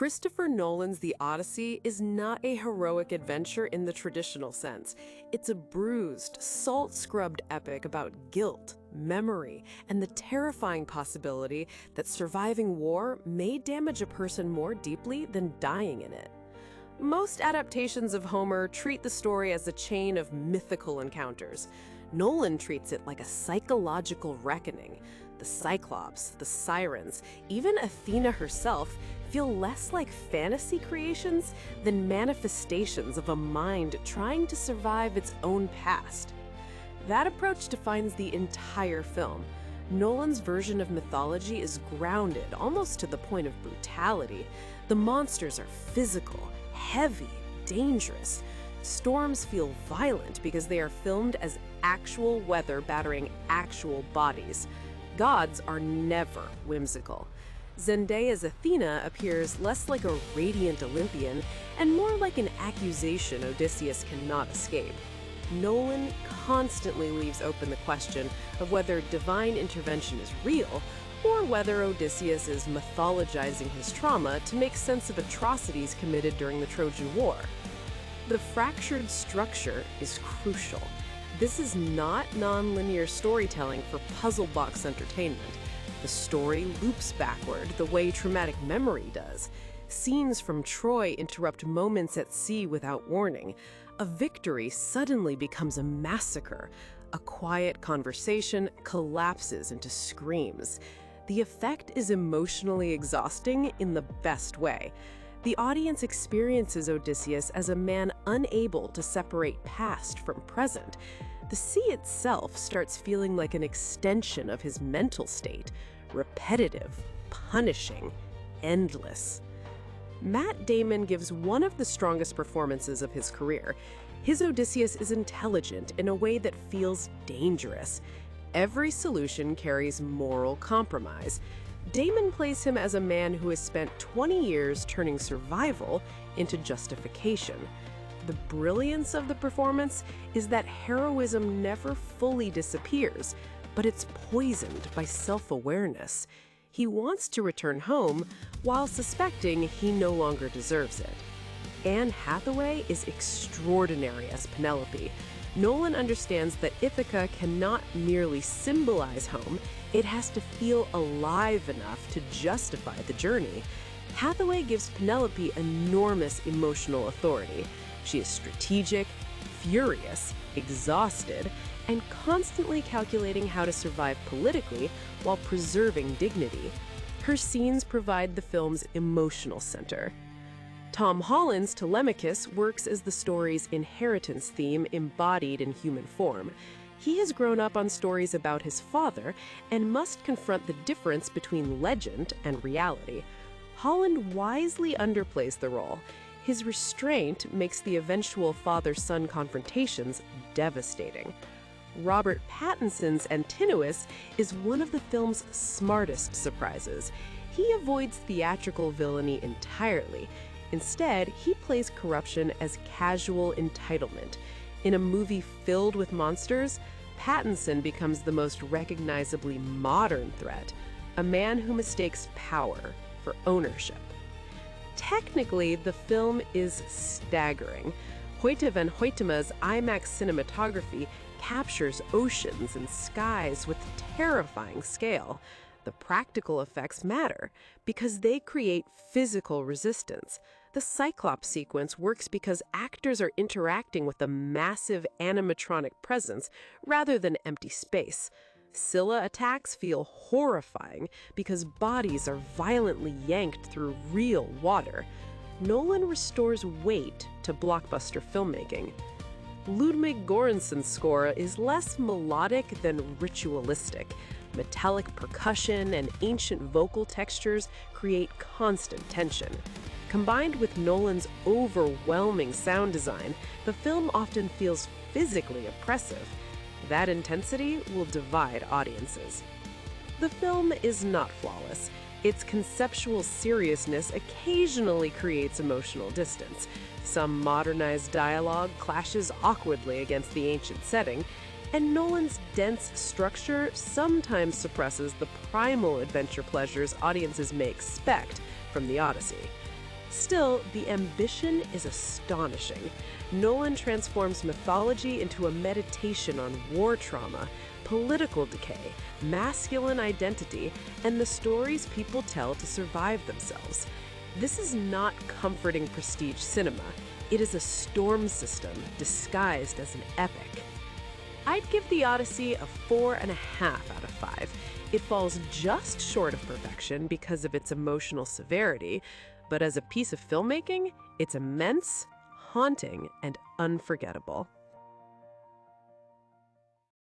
Christopher Nolan's The Odyssey is not a heroic adventure in the traditional sense. It's a bruised, salt-scrubbed epic about guilt, memory, and the terrifying possibility that surviving war may damage a person more deeply than dying in it. Most adaptations of Homer treat the story as a chain of mythical encounters. Nolan treats it like a psychological reckoning. The Cyclops, the Sirens, even Athena herself feel less like fantasy creations than manifestations of a mind trying to survive its own past. That approach defines the entire film. Nolan's version of mythology is grounded almost to the point of brutality. The monsters are physical, heavy, dangerous. Storms feel violent because they are filmed as actual weather battering actual bodies. Gods are never whimsical. Zendaya's Athena appears less like a radiant Olympian and more like an accusation Odysseus cannot escape. Nolan constantly leaves open the question of whether divine intervention is real or whether Odysseus is mythologizing his trauma to make sense of atrocities committed during the Trojan War. The fractured structure is crucial. This is not non-linear storytelling for puzzle box entertainment. The story loops backward the way traumatic memory does. Scenes from Troy interrupt moments at sea without warning. A victory suddenly becomes a massacre. A quiet conversation collapses into screams. The effect is emotionally exhausting in the best way. The audience experiences Odysseus as a man unable to separate past from present. The sea itself starts feeling like an extension of his mental state, repetitive, punishing, endless. Matt Damon gives one of the strongest performances of his career. His Odysseus is intelligent in a way that feels dangerous. Every solution carries moral compromise. Damon plays him as a man who has spent 20 years turning survival into justification. The brilliance of the performance is that heroism never fully disappears, but it's poisoned by self-awareness. He wants to return home while suspecting he no longer deserves it. Anne Hathaway is extraordinary as Penelope. Nolan understands that Ithaca cannot merely symbolize home, it has to feel alive enough to justify the journey. Hathaway gives Penelope enormous emotional authority. She is strategic, furious, exhausted, and constantly calculating how to survive politically while preserving dignity. Her scenes provide the film's emotional center. Tom Holland's Telemachus works as the story's inheritance theme embodied in human form. He has grown up on stories about his father and must confront the difference between legend and reality. Holland wisely underplays the role. His restraint makes the eventual father-son confrontations devastating. Robert Pattinson's Antinous is one of the film's smartest surprises. He avoids theatrical villainy entirely. Instead, he plays corruption as casual entitlement. In a movie filled with monsters, Pattinson becomes the most recognizably modern threat, a man who mistakes power for ownership. Technically, the film is staggering. Hoyte van Hoytema's IMAX cinematography captures oceans and skies with terrifying scale. The practical effects matter because they create physical resistance. The Cyclops sequence works because actors are interacting with a massive animatronic presence rather than empty space. Scylla attacks feel horrifying because bodies are violently yanked through real water. Nolan restores weight to blockbuster filmmaking. Ludwig Göransson's score is less melodic than ritualistic. Metallic percussion and ancient vocal textures create constant tension. Combined with Nolan's overwhelming sound design, the film often feels physically oppressive. That intensity will divide audiences. The film is not flawless. Its conceptual seriousness occasionally creates emotional distance. Some modernized dialogue clashes awkwardly against the ancient setting, and Nolan's dense structure sometimes suppresses the primal adventure pleasures audiences may expect from the Odyssey. Still, the ambition is astonishing. Nolan transforms mythology into a meditation on war trauma, political decay, masculine identity, and the stories people tell to survive themselves. This is not comforting prestige cinema. It is a storm system disguised as an epic. I'd give The Odyssey a 4.5 out of 5. It falls just short of perfection because of its emotional severity, but as a piece of filmmaking, it's immense, haunting, and unforgettable.